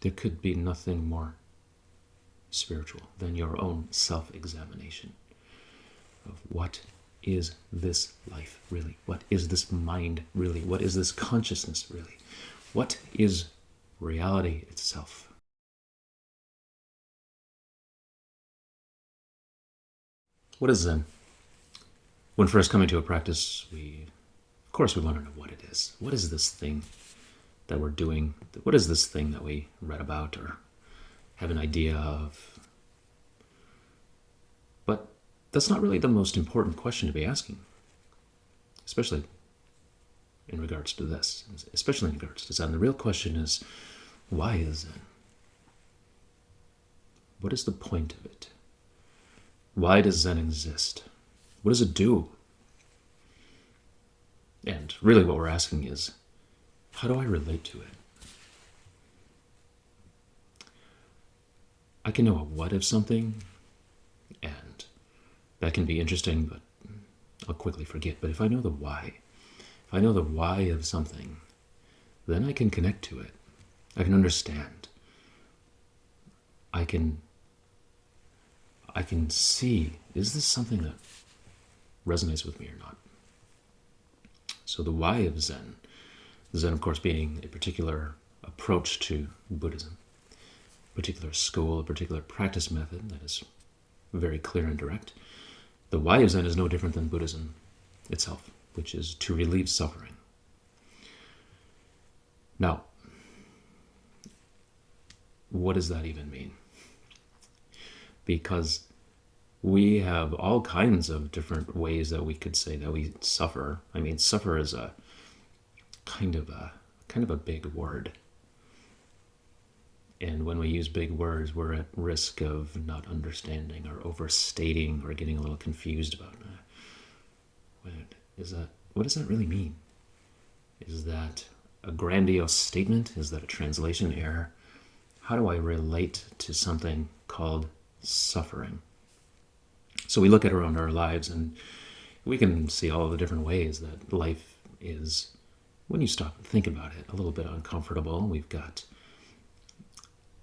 There could be nothing more spiritual than your own self-examination of what is this life really? What is this mind really? What is this consciousness really? What is reality itself? What is Zen? When first coming to a practice, of course, we want to know what it is. What is this thing that we're doing? What is this thing that we read about or have an idea of? But that's not really the most important question to be asking, especially in regards to this, especially in regards to Zen. The real question is, why is Zen? What is the point of it? Why does Zen exist? What does it do? And really what we're asking is, how do I relate to it? I can know a what of something, and that can be interesting, but I'll quickly forget. But if I know the why, if I know the why of something, then I can connect to it. I can understand. I can see, is this something that resonates with me or not? So the why of Zen, Zen of course being a particular approach to Buddhism, a particular school, a particular practice method that is very clear and direct. The why of Zen is no different than Buddhism itself, which is to relieve suffering. Now, what does that even mean? Because we have all kinds of different ways that we could say that we suffer. I mean, suffer is a kind of a big word. And when we use big words, we're at risk of not understanding or overstating or getting a little confused about what does that really mean? Is that a grandiose statement? Is that a translation error? How do I relate to something called suffering? So we look at around our lives and we can see all of the different ways that life is, when you stop and think about it, a little bit uncomfortable. We've got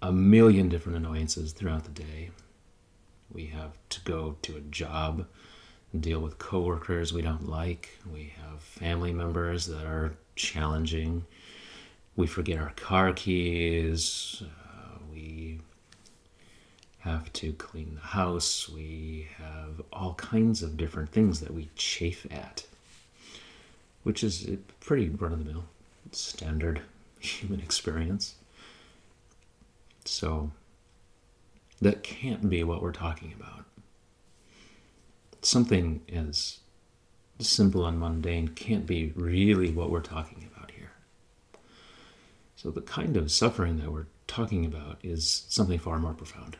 a million different annoyances throughout the day. We have to go to a job and deal with coworkers we don't like. We have family members that are challenging. We forget our car keys. We have to clean the house. We have all kinds of different things that we chafe at, which is a pretty run-of-the-mill, standard human experience. So that can't be what we're talking about. Something as simple and mundane can't be really what we're talking about here. So the kind of suffering that we're talking about is something far more profound.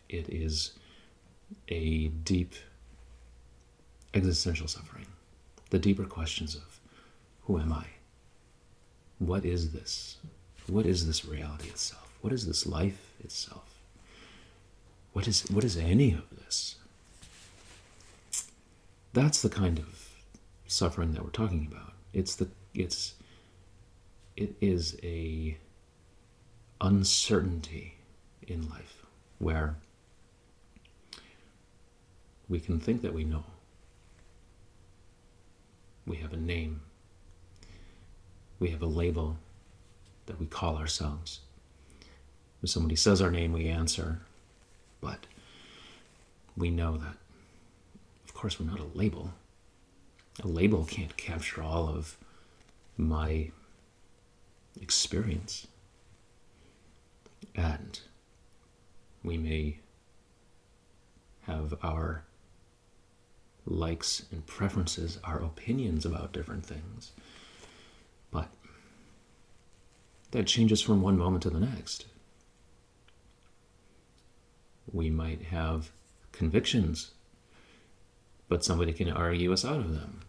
It is a deep existential suffering. The deeper questions of, who am I? What is this? What is this reality itself? What is this life itself? What is any of this? That's the kind of suffering that we're talking about. It is a uncertainty in life where we can think that we know. We have a name. We have a label that we call ourselves. If somebody says our name, we answer. But we know that, of course, we're not a label. A label can't capture all of my experience. And we may have our likes and preferences, our opinions about different things. But that changes from one moment to the next. We might have convictions, but somebody can argue us out of them.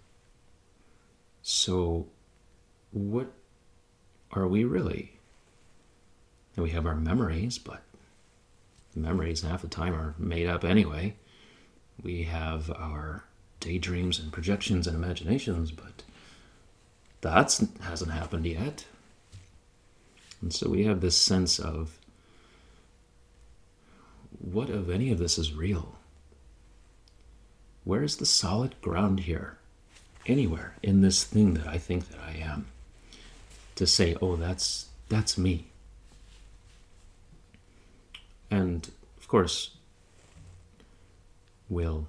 So what are we really? And we have our memories, but memories half the time are made up anyway. We have our daydreams and projections and imaginations, but that hasn't happened yet. And so we have this sense of what of any of this is real? Where is the solid ground here? Anywhere in this thing that I think that I am. To say, oh, that's me. And of course, we'll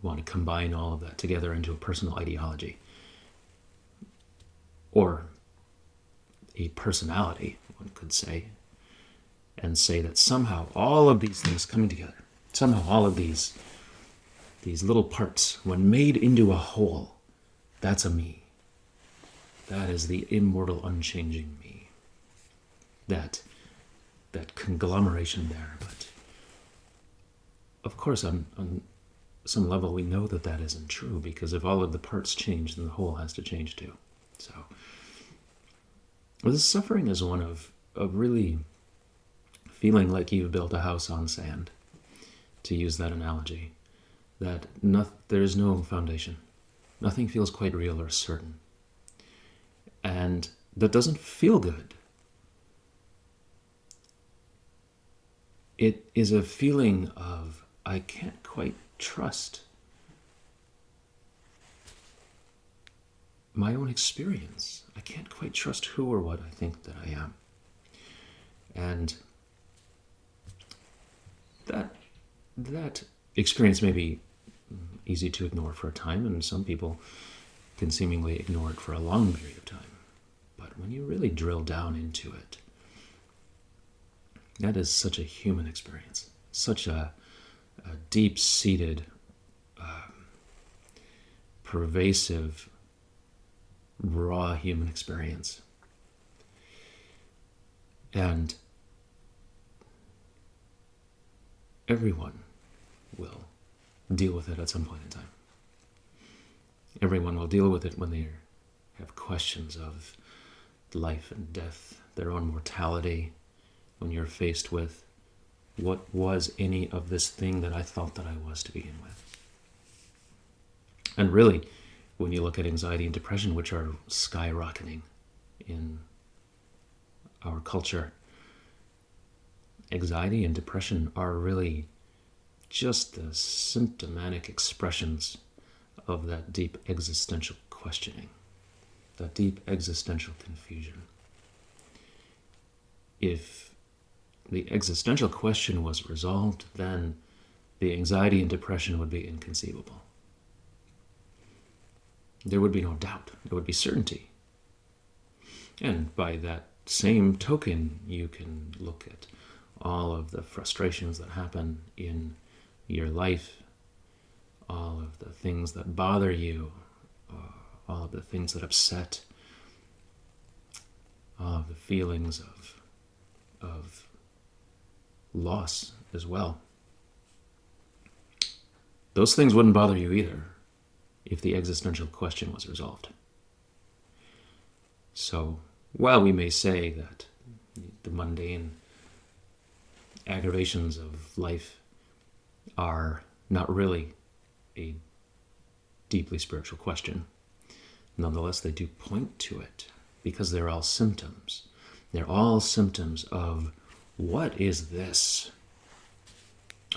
want to combine all of that together into a personal ideology. Or a personality, one could say, and say that somehow all of these things coming together, somehow all of these little parts, when made into a whole, that's a me. That is the immortal, unchanging me. That conglomeration there. But of course, on some level, we know that that isn't true, because if all of the parts change, then the whole has to change too. So, this suffering is one of really feeling like you've built a house on sand, to use that analogy, that there is no foundation. Nothing feels quite real or certain. And that doesn't feel good. It is a feeling of, I can't quite trust my own experience. I can't quite trust who or what I think that I am. And that experience may be easy to ignore for a time, and some people can seemingly ignore it for a long period of time. But when you really drill down into it, that is such a human experience, such a deep-seated, pervasive, raw human experience. And everyone will deal with it at some point in time. Everyone will deal with it when they have questions of life and death, their own mortality, when you're faced with, what was any of this thing that I thought that I was to begin with? And really, when you look at anxiety and depression, which are skyrocketing in our culture, anxiety and depression are really just the symptomatic expressions of that deep existential questioning, that deep existential confusion. If the existential question was resolved, then the anxiety and depression would be inconceivable. There would be no doubt. There would be certainty. And by that same token, you can look at all of the frustrations that happen in your life, all of the things that bother you, all of the things that upset, all of the feelings of loss as well. Those things wouldn't bother you either if the existential question was resolved. So, while we may say that the mundane aggravations of life are not really a deeply spiritual question, nonetheless they do point to it, because they're all symptoms. They're all symptoms of, what is this?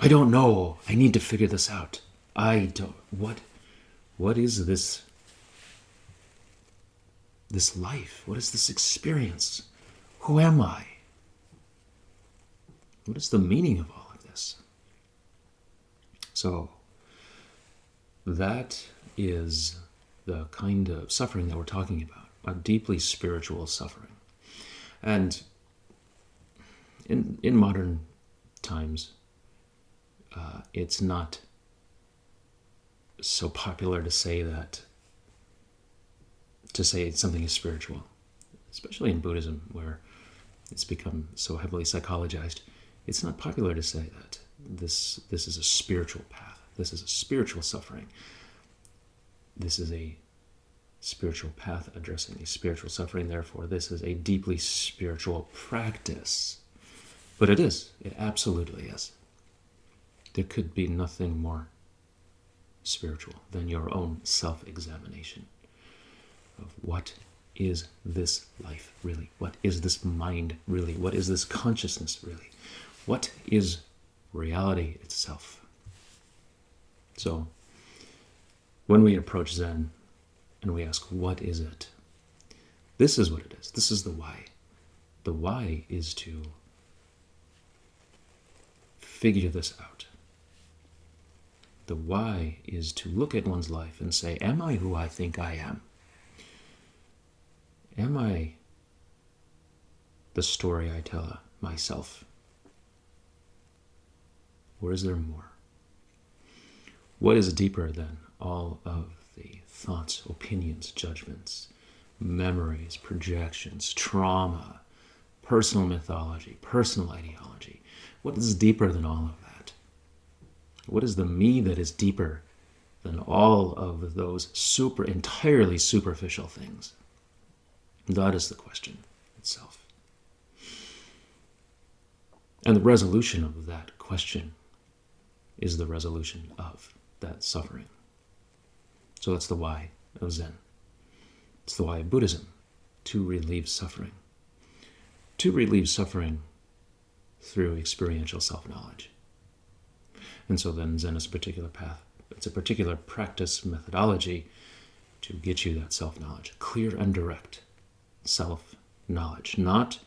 I don't know. I need to figure this out. What is this life? What is this experience? Who am I? What is the meaning of all of this? So, that is the kind of suffering that we're talking about, a deeply spiritual suffering. And in modern times, it's not so popular to say something is spiritual, especially in Buddhism, where it's become so heavily psychologized. It's not popular to say that this is a spiritual path. This is a spiritual suffering. This is a spiritual path addressing a spiritual suffering. Therefore, this is a deeply spiritual practice. But it is. It absolutely is. There could be nothing more spiritual than your own self-examination of, what is this life really? What is this mind really? What is this consciousness really? What is reality itself. So, when we approach Zen and we ask, what is it? This is what it is. This is the why. The why is to figure this out. The why is to look at one's life and say, am I who I think I am? Am I the story I tell myself? Or is there more? What is deeper than all of the thoughts, opinions, judgments, memories, projections, trauma, personal mythology, personal ideology? What is deeper than all of that? What is the me that is deeper than all of those entirely superficial things? That is the question itself. And the resolution of that question is the resolution of that suffering. So that's the why of Zen. It's the why of Buddhism, to relieve suffering. To relieve suffering through experiential self-knowledge. And so then Zen is a particular path. It's a particular practice methodology to get you that self-knowledge. Clear and direct self-knowledge. Not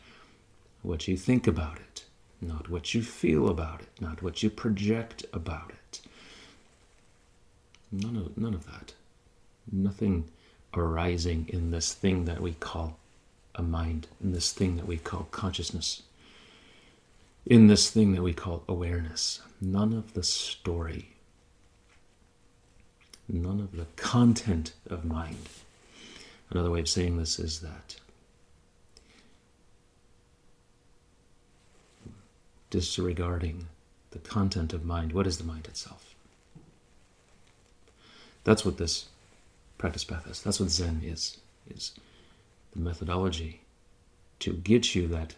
what you think about it. Not what you feel about it. Not what you project about it. None of that. Nothing arising in this thing that we call a mind, in this thing that we call consciousness, in this thing that we call awareness. None of the story, none of the content of mind. Another way of saying this is that disregarding the content of mind, what is the mind itself? That's what this practice path is. That's what Zen is the methodology to get you that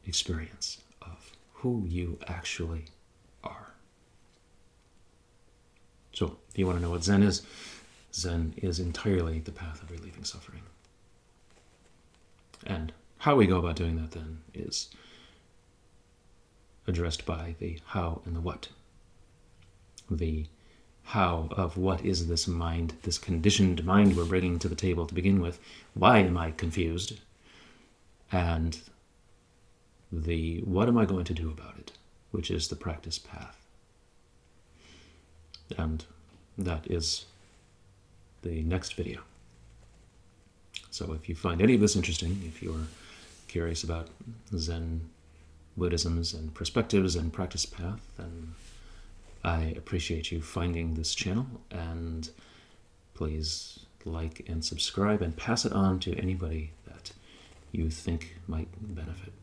experience of who you actually are. So, if you want to know what Zen is entirely the path of relieving suffering. And how we go about doing that then is addressed by the how and the what. The how of what is this mind, this conditioned mind we're bringing to the table to begin with. Why am I confused? And the what am I going to do about it, which is the practice path. And that is the next video. So if you find any of this interesting, if you're curious about Zen Buddhisms and perspectives and practice path, then I appreciate you finding this channel, and please like and subscribe and pass it on to anybody that you think might benefit.